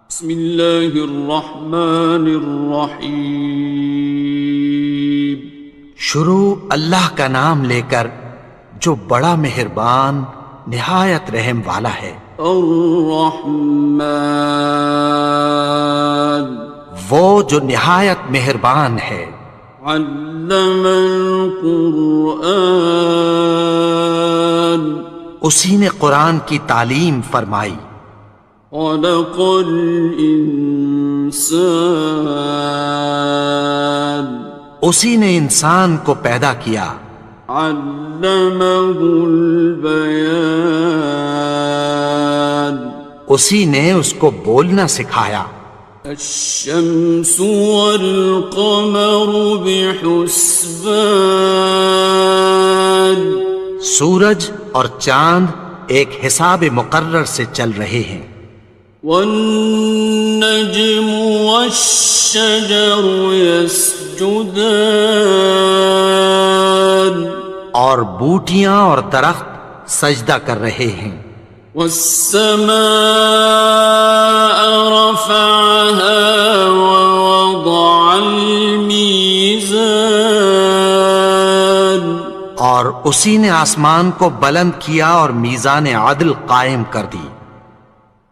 بسم اللہ الرحمن الرحیم۔ شروع اللہ کا نام لے کر جو بڑا مہربان نہایت رحم والا ہے۔ الرحمن، وہ جو نہایت مہربان ہے۔ علم القرآن، اسی نے قرآن کی تعلیم فرمائی۔ خلق الانسان، اسی نے انسان کو پیدا کیا۔ علمہ البیان، اسی نے اس کو بولنا سکھایا۔ الشمس والقمر بحسبان، سورج اور چاند ایک حساب مقرر سے چل رہے ہیں۔ والنجم والشجر يسجدان، اور بوٹیاں اور درخت سجدہ کر رہے ہیں۔ والسماء رفعها ووضع الميزان، اور اسی نے آسمان کو بلند کیا اور میزان عدل قائم کر دی۔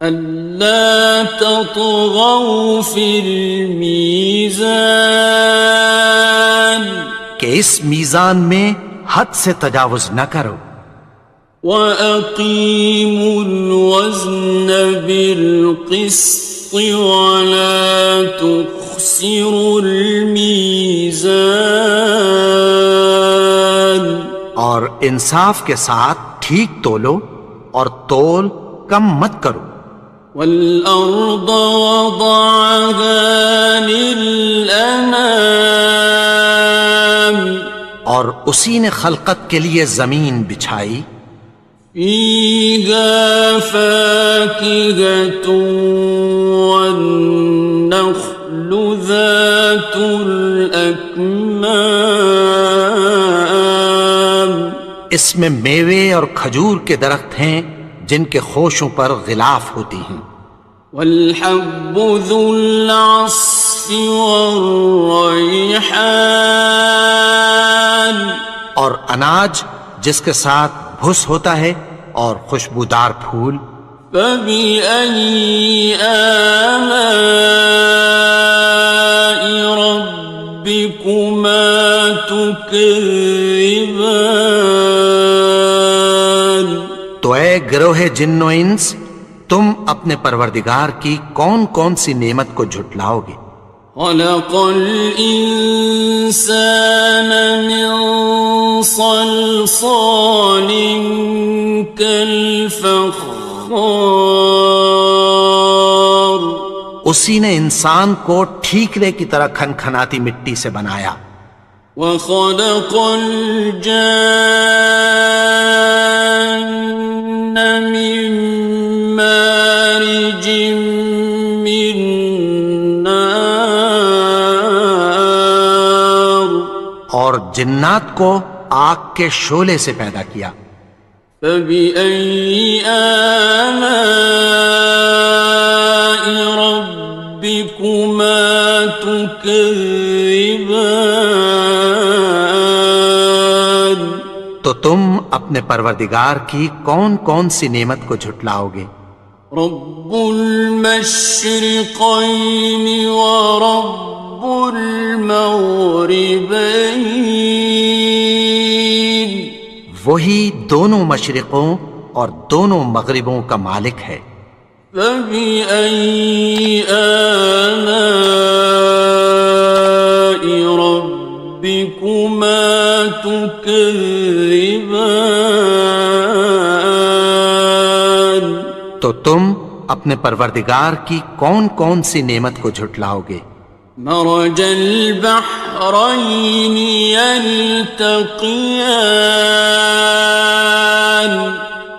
ألا تطغوا في الميزان، کہ اس میزان میں حد سے تجاوز نہ کرو۔ وَأَقِيمُوا الْوَزْنَ بِالْقِسْطِ وَلَا تُخْسِرُوا الْمِيزَانَ، اور انصاف کے ساتھ ٹھیک تولو اور تول کم مت کرو۔ وَالْأَرْضَ وَضَعَهَا لِلْأَنَامِ، اور اسی نے خلقت کے لیے زمین بچھائی۔ فِيهَا فَاكِهَةٌ وَالنَّخْلُ ذَاتُ الْأَكْمَامِ، اس میں میوے اور کھجور کے درخت ہیں جن کے خوشوں پر غلاف ہوتی ہیں۔ وَالْحَبُّ ذُو الْعَصْفِ وَالرَّيْحَانِ، اور اناج جس کے ساتھ بھس ہوتا ہے اور خوشبودار پھول۔ فَبِأَيِّ آلَاءِ رَبِّكُمَا تُكَذِّبَانِ، تو اے گروہ جن و انس، تم اپنے پروردگار کی کون کون سی نعمت کو جھٹلاؤ گے؟ خَلَقَ الْإِنسَانَ مِنْ صَلْصَالٍ كَالْفَخَّارِ، اسی نے انسان کو ٹھیکرے کی طرح کھنکھناتی مٹی سے بنایا۔ وَخَلَقَ الْجَانَّ مِن مَّارِجٍ مِّن نَّارٍ، اور جنات کو آگ کے شعلے سے پیدا کیا۔ فَبِأَيِّ آلَاءِ رَبِّكُمَا تُكَذِّبَانِ، تو تم اپنے پروردگار کی کون کون سی نعمت کو جھٹلاؤ گے؟ رب المشرقین ورب المغربین، وہی دونوں مشرقوں اور دونوں مغربوں کا مالک ہے۔ فَبِأَيِّ آلَاءِ رَبِّكُمَا تُكَذِّبَانِ، تو تم اپنے پروردگار کی کون کون سی نعمت کو جھٹلاؤ گے؟ مرج البحرین یلتقیان،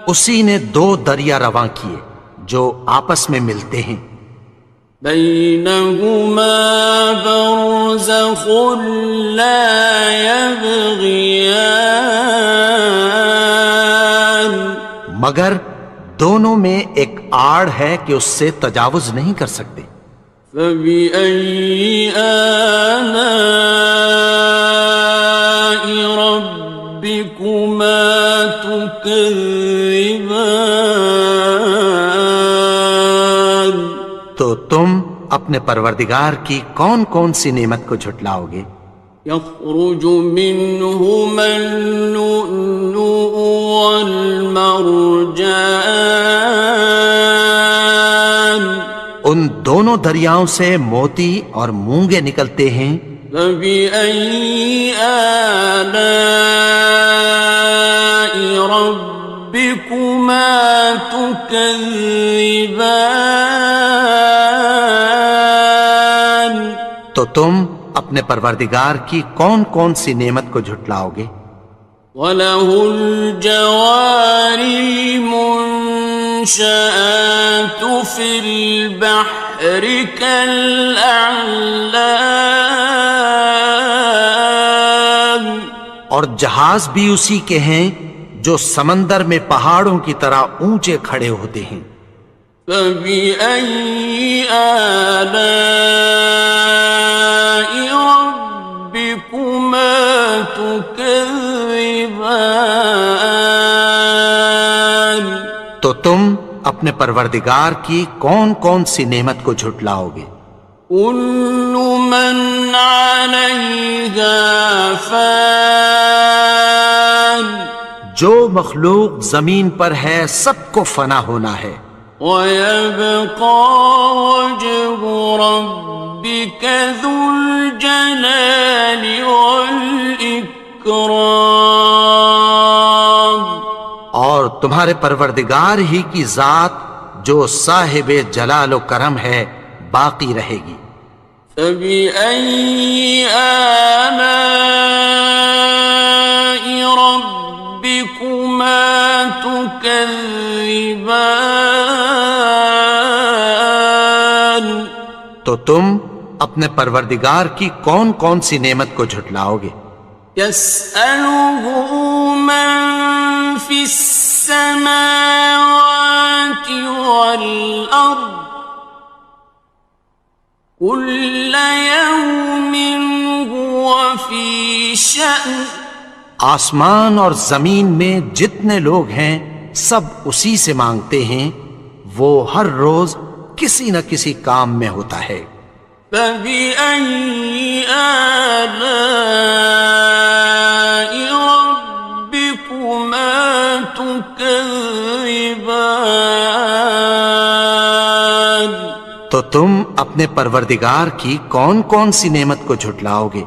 اسی نے دو دریا رواں کیے جو آپس میں ملتے ہیں۔ بینہما برزخ لا یبغیان، مگر دونوں میں ایک آڑ ہے کہ اس سے تجاوز نہیں کر سکتے۔ فبأي آلاء ربكما تكذبان؟ تو تم اپنے پروردگار کی کون کون سی نعمت کو جھٹلاؤ گے؟ يخرج منهما اللؤلؤ والمرجان، ان دونوں دریاؤں سے موتی اور مونگے نکلتے ہیں۔ فبأي آلاء ربكما تكذبان؟ تو تم اپنے پروردگار کی کون کون سی نعمت کو جھٹلاؤ گے؟ وَلَهُ الْجَوَارِ الْمُنشَآتُ فِي الْبَحْرِ كَالْأَعْلَامِ، اور جہاز بھی اسی کے ہیں جو سمندر میں پہاڑوں کی طرح اونچے کھڑے ہوتے ہیں۔ فَبِأَيِّ آلَاءِ رَبِّكُمَا تُكَذِّبَانِ؟ تو تم اپنے پروردگار کی کون کون سی نعمت کو جھٹلاؤ گے؟ كُلُّ مَنْ عَلَيْهَا فَانٍ، جو مخلوق زمین پر ہے سب کو فنا ہونا ہے۔ وَيَبْقَى وَجْهُ رَبِّكَ ذُو الْجَلَالِ وَالْإِكْرَامِ، اور تمہارے پروردگار ہی کی ذات جو صاحب جلال و کرم ہے باقی رہے گی۔ فَبِأَيِّ آلَاءِ رَبِّكُمَا تُكَذِّبَانِ؟ تو تم اپنے پروردگار کی کون کون سی نعمت کو جھٹلاؤ گے؟ يَسْأَلُهُ مَن فِي السَّمَاوَاتِ وَالْأَرْضِ كُلَّ يَوْمٍ هُوَ فِي شَأْنٍ، آسمان اور زمین میں جتنے لوگ ہیں سب اسی سے مانگتے ہیں، وہ ہر روز کسی نہ کسی کام میں ہوتا ہے۔ فَبِأَيِّ آلَاءِ رَبِّكُمَا تُكَذِّبَانِ؟ تو تم اپنے پروردگار کی کون کون سی نعمت کو جھٹلاؤ گے؟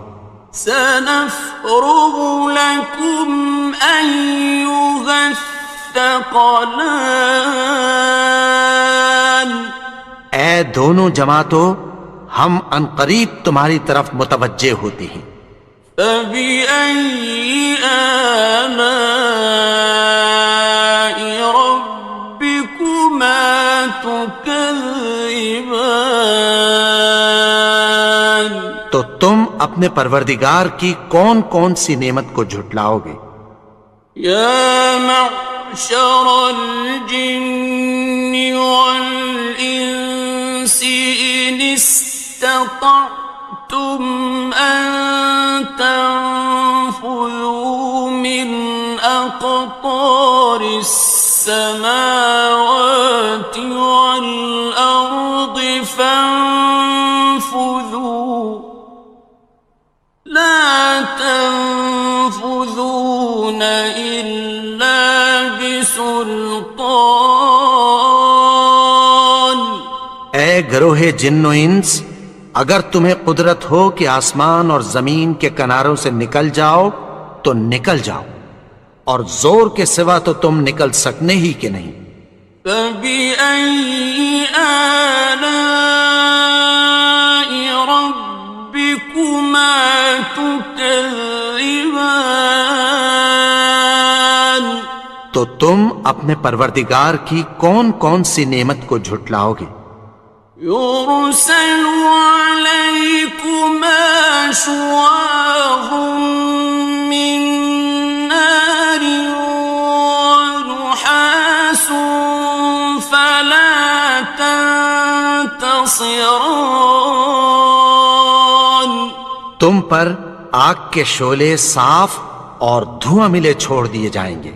سَنَفْرُغُ لَكُمْ أَيُّهَ الثَّقَلَانِ، اے دونوں جماعتوں، ہم عنقریب تمہاری طرف متوجہ ہوتے ہیں۔ فَبِأَيِّ آلَاءِ رَبِّكُمَا تُكَذِّبَانِ؟ تو تم اپنے پروردگار کی کون کون سی نعمت کو جھٹلاؤ گے؟ يَا مَعْشَرَ الْجِنِّ وَالْإِنسِ إِنِ اسْتَطَعْتُمْ أَن تَنفُذُوا مِنْ أَقْطَارِ السَّمَاوَاتِ وَالْأَرْضِ فَانفُذُوا لَا تَنفُذُونَ إِلَّا بِسُلْطَانٍ۔ اے گروہ جن و انس، اگر تمہیں قدرت ہو کہ آسمان اور زمین کے کناروں سے نکل جاؤ تو نکل جاؤ، اور زور کے سوا تو تم نکل سکنے ہی کہ نہیں۔ فَبِأَيِّ آلَاءِ رَبِّكُمَا تُكَذِّبَانِ؟ تو تم اپنے پروردگار کی کون کون سی نعمت کو جھٹلاؤ گے؟ يُرْسَلُ عَلَيْكُمَا شُوَاظٌ مِّن نَّارٍ وَنُحَاسٌ خاصران. تم پر آگ کے شعلے صاف اور دھواں ملے چھوڑ دیے جائیں گے،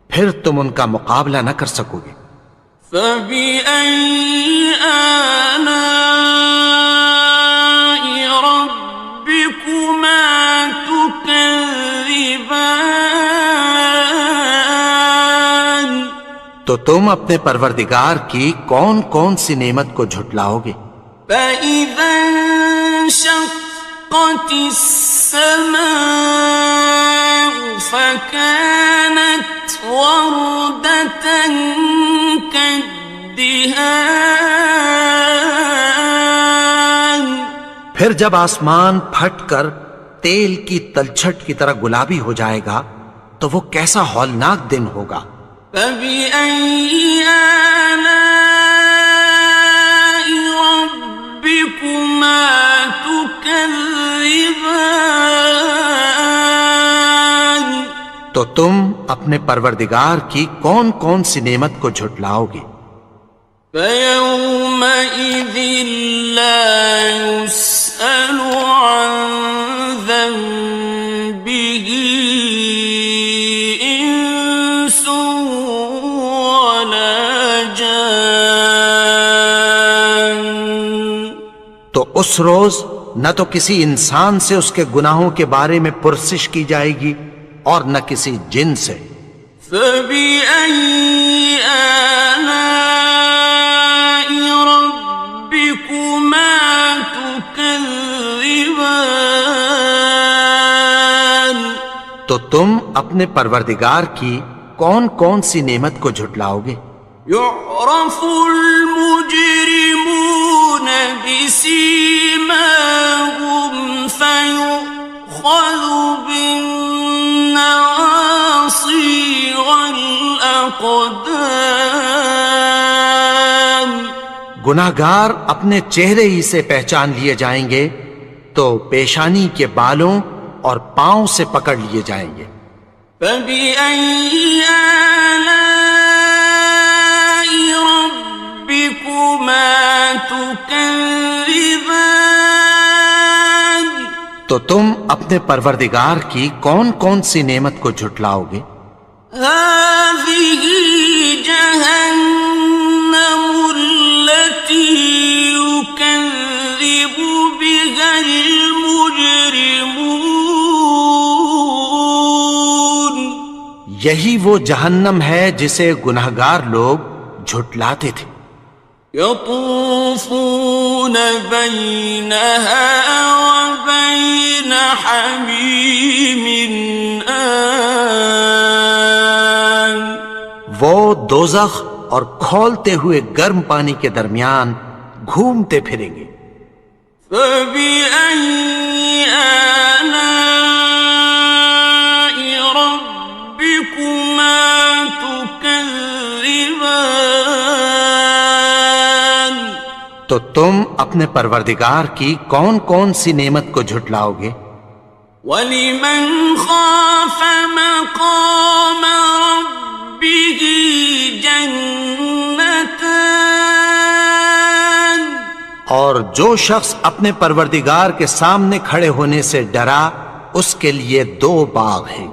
پھر تم ان کا مقابلہ نہ کر سکو گے۔ فبأي آلاء ربكما تكذبان. تو تم اپنے پروردگار کی کون کون سی نعمت کو جھٹلاؤ گے؟ فإذا انشقت السماء فكانت وردة كالدهان. پھر جب آسمان پھٹ کر تیل کی تلچھٹ کی طرح گلابی ہو جائے گا تو وہ کیسا ہولناک دن ہوگا۔ فبأي آلاء ربكما تكذبان. تو تم اپنے پروردگار کی کون کون سی نعمت کو جھٹلاؤ گے؟ فيومئذ لا يسأل عن ذنبه إنس ولا جان. تو اس روز نہ تو کسی انسان سے اس کے گناہوں کے بارے میں پرسش کی جائے گی اور نہ کسی جن سے۔ فبأي آلاء ربكما تكذبان. تو تم اپنے پروردگار کی کون کون سی نعمت کو جھٹلاؤ گے؟ يعرف المجرمون بسيماهم فيؤخذ بالنواصي والأقدام. گناہگار اپنے چہرے ہی سے پہچان لیے جائیں گے تو پیشانی کے بالوں اور پاؤں سے پکڑ لیے جائیں گے۔ فبأي آلاء ربكما تكذبان. تو تم اپنے پروردگار کی کون کون سی نعمت کو جھٹلاؤ گے؟ هذه جهنم التي يكذب بها المجرمون. یہی وہ جہنم ہے جسے گناہگار لوگ جھٹلاتے تھے۔ يطوفون بينها وبين حميم آن. وہ دوزخ اور کھولتے ہوئے گرم پانی کے درمیان گھومتے پھریں گے۔ فبأي آلاء ربكما تكذبان. تو تم اپنے پروردگار کی کون کون سی نعمت کو جھٹلاؤ گے؟ وَلِمَنْ خَافَ مَقَامَ رَبِّهِ جَنَّتَانِ. اور جو شخص اپنے پروردگار کے سامنے کھڑے ہونے سے ڈرا اس کے لیے دو باغ ہیں۔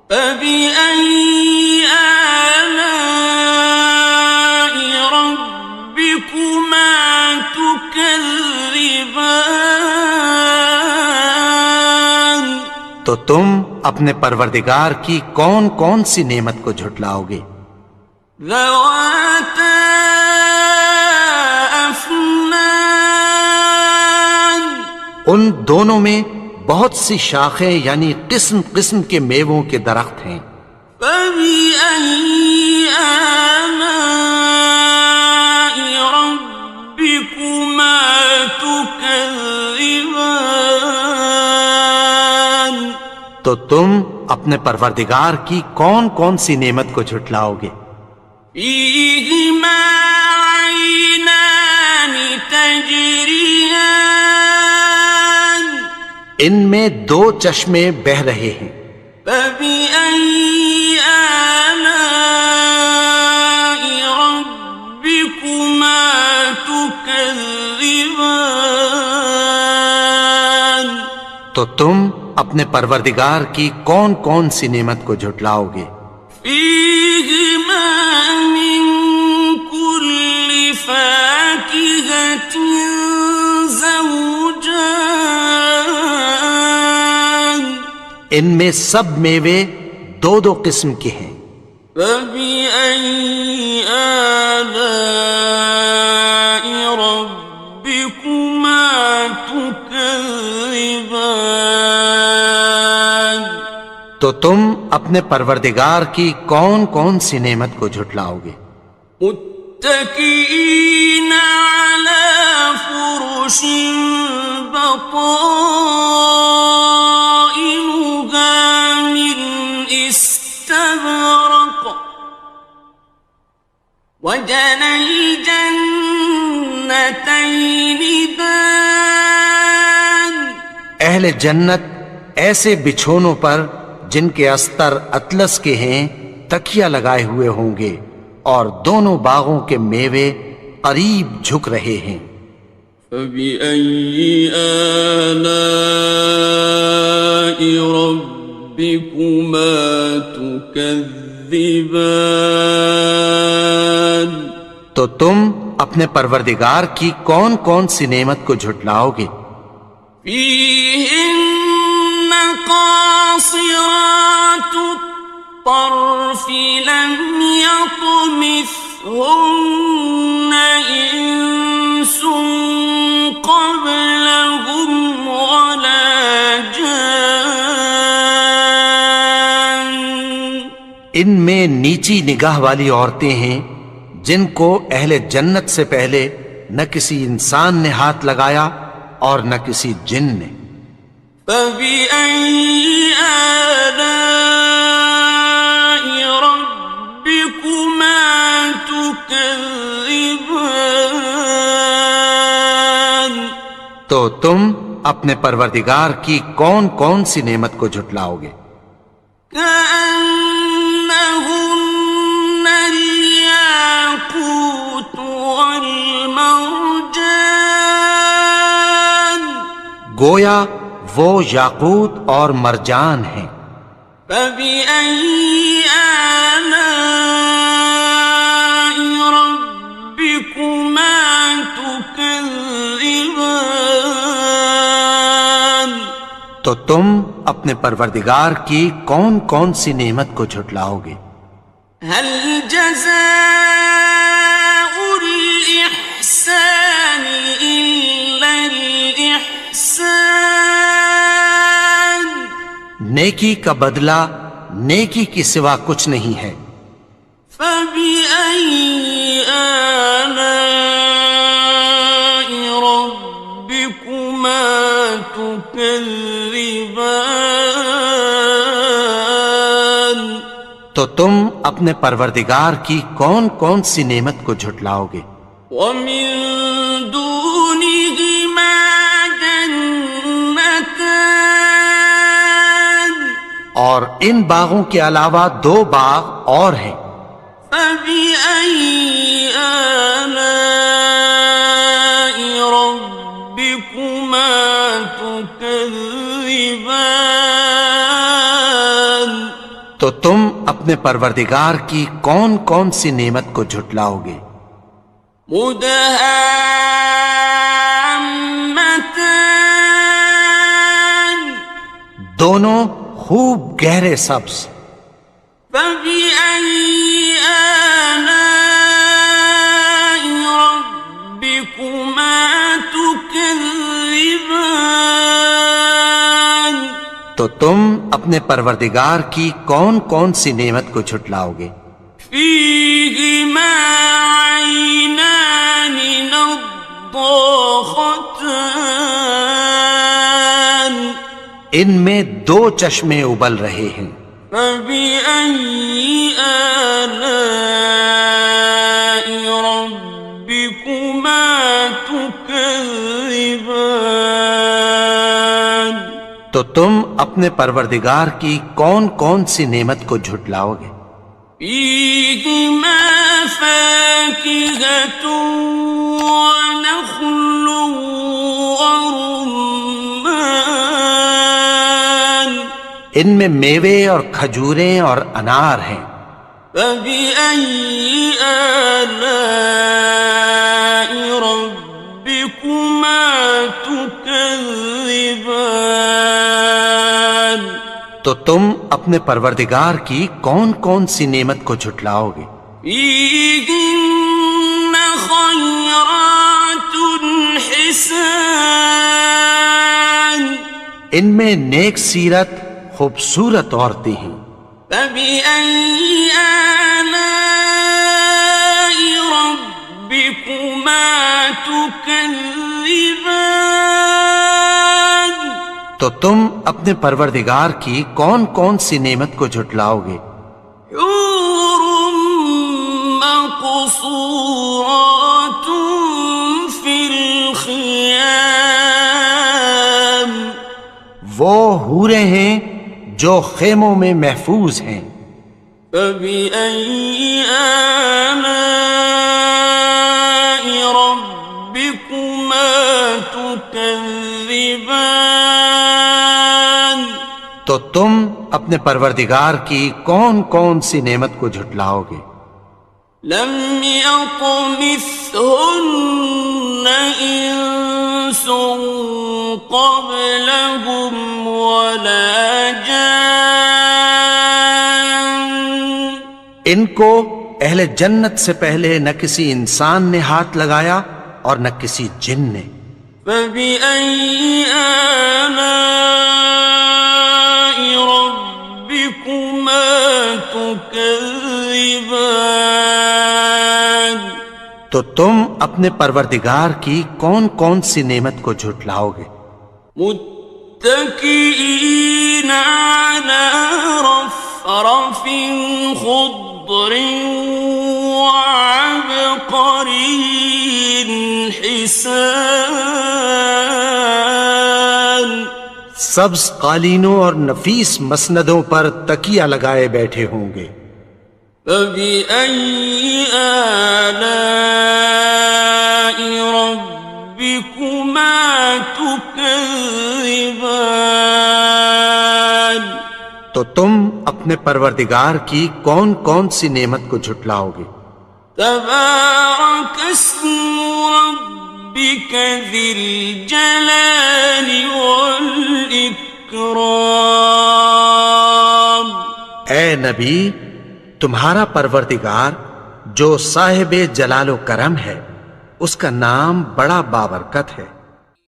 فَبِأَيِّ آلَاءِ رَبِّكُمَا تُكَذِّبَانِ. تو تم اپنے پروردگار کی کون کون سی نعمت کو جھٹلاؤ گے؟ ذَوَاتَا أَفْنَانٍ. ان دونوں میں بہت سی شاخیں یعنی قسم قسم کے میووں کے درخت ہیں۔ فَبِأَيِّ آلَاءِ رَبِّكُمَا تُكَذِّبَانِ. تو تم اپنے پروردگار کی کون کون سی نعمت کو جھٹلاؤ گے؟ فِيهِمَا عَيْنَانِ تَجْرِيَانِ. ان میں دو چشمے بہہ رہے ہیں۔ فَبِأَيِّ آلَاءِ رَبِّكُمَا تُكَذِّبَانِ. تكذبان تو تم اپنے پروردگار کی کون کون سی نعمت کو جھٹلاؤ گے؟ فيهما من كل فاكهة زوجان ان میں سب میوے دو دو قسم کے ہیں۔ فبأي آلاء ربكما تكذبان تو تم اپنے پروردگار کی کون کون سی نعمت کو جھٹلاؤ گے؟ متكئين على فرش بطائنها من استبرق وجنى الجنتين دان اہل جنت ایسے بچھونوں پر جن کے استر اطلس کے ہیں تکیہ لگائے ہوئے ہوں گے اور دونوں باغوں کے میوے قریب جھک رہے ہیں۔ فبأي آلاء ربكما تكذبان تو تم اپنے پروردگار کی کون کون سی نعمت کو جھٹلاؤ گے؟ فيهن قاصرات الطرف لم يطمثهن إنس قبلهم ولا جان ان میں نیچی نگاہ والی عورتیں ہیں جن کو اہل جنت سے پہلے نہ کسی انسان نے ہاتھ لگایا اور نہ کسی جن نے۔ فبأي آلاء ربكما تكذبان تو تم اپنے پروردگار کی کون کون سی نعمت کو جھٹلاؤ گے؟ كأنهن الياقوت والمرجان گویا وہ یاقوت اور مرجان ہیں۔ فبأي آلاء ربكما تكذبان تو تم اپنے پروردگار کی کون کون سی نعمت کو جھٹلاؤ گے؟ هل جزاء الإحسان إلا الإحسان نیکی کا بدلہ نیکی کی سوا کچھ نہیں ہے۔ فبأي آلاء ربكما تكذبان تو تم اپنے پروردگار کی کون کون سی نعمت کو جھٹلاؤ گے؟ ومن دونهما جنتان اور ان باغوں کے علاوہ دو باغ اور ہیں۔ فبأي آلاء ربكما تكذبان تو تم اپنے پروردگار کی کون کون سی نعمت کو جھٹلاؤ گے؟ مدهامتان دونوں خوب گہرے سبز۔ فبأي آلاء ربكما تكذبان تو تم اپنے پروردگار کی کون کون سی نعمت کو جھٹلاؤ گے؟ فيهما عينان نضاختان ان میں دو چشمے ابل رہے ہیں۔ فبأي آلاء ربكما تكذبان تو تم اپنے پروردگار کی کون کون سی نعمت کو جھٹلاؤ گے؟ فيهما فاكهة ونخل ورمان ان میں میوے اور کھجوریں اور انار ہیں. فبأي آلاء ربكما تكذبان تو تم اپنے پروردگار کی کون کون سی نعمت کو جھٹلاؤ گے؟ فيهن خيرات حسان ان میں نیک سیرت خوبصورت عورتیں ہیں. فبأي آلاء ربكما تكذبان تو تم اپنے پروردگار کی کون کون سی نعمت کو جھٹلاؤ گے؟ حور مقصورات في الخيام وہ حوریں ہیں جو خیموں میں محفوظ ہیں. فبأي آلاء ربكما تكذبان تو تم اپنے پروردگار کی کون کون سی نعمت کو جھٹلاؤ گے؟ لم يطمثهن إنس قبلهم ولا جان ان کو اہل جنت سے پہلے نہ کسی انسان نے ہاتھ لگایا اور نہ کسی جن نے. فبأي آلاء ربكما تكذبان تو تم اپنے پروردگار کی کون کون سی نعمت کو جھٹلاؤ گے؟ متكئين على رفرف خضر وعبقري حسان سبز قالینوں اور نفیس مسندوں پر تکیہ لگائے بیٹھے ہوں گے. فبأي آلاء ربكما تكذبان تو تم اپنے پروردگار کی کون کون سی نعمت کو جھٹلاؤ گے؟ تبارك اسم ربك ذي الجلال والإكرام اے نبی، تمہارا پروردگار جو صاحب جلال و کرم ہے، اس کا نام بڑا بابرکت ہے.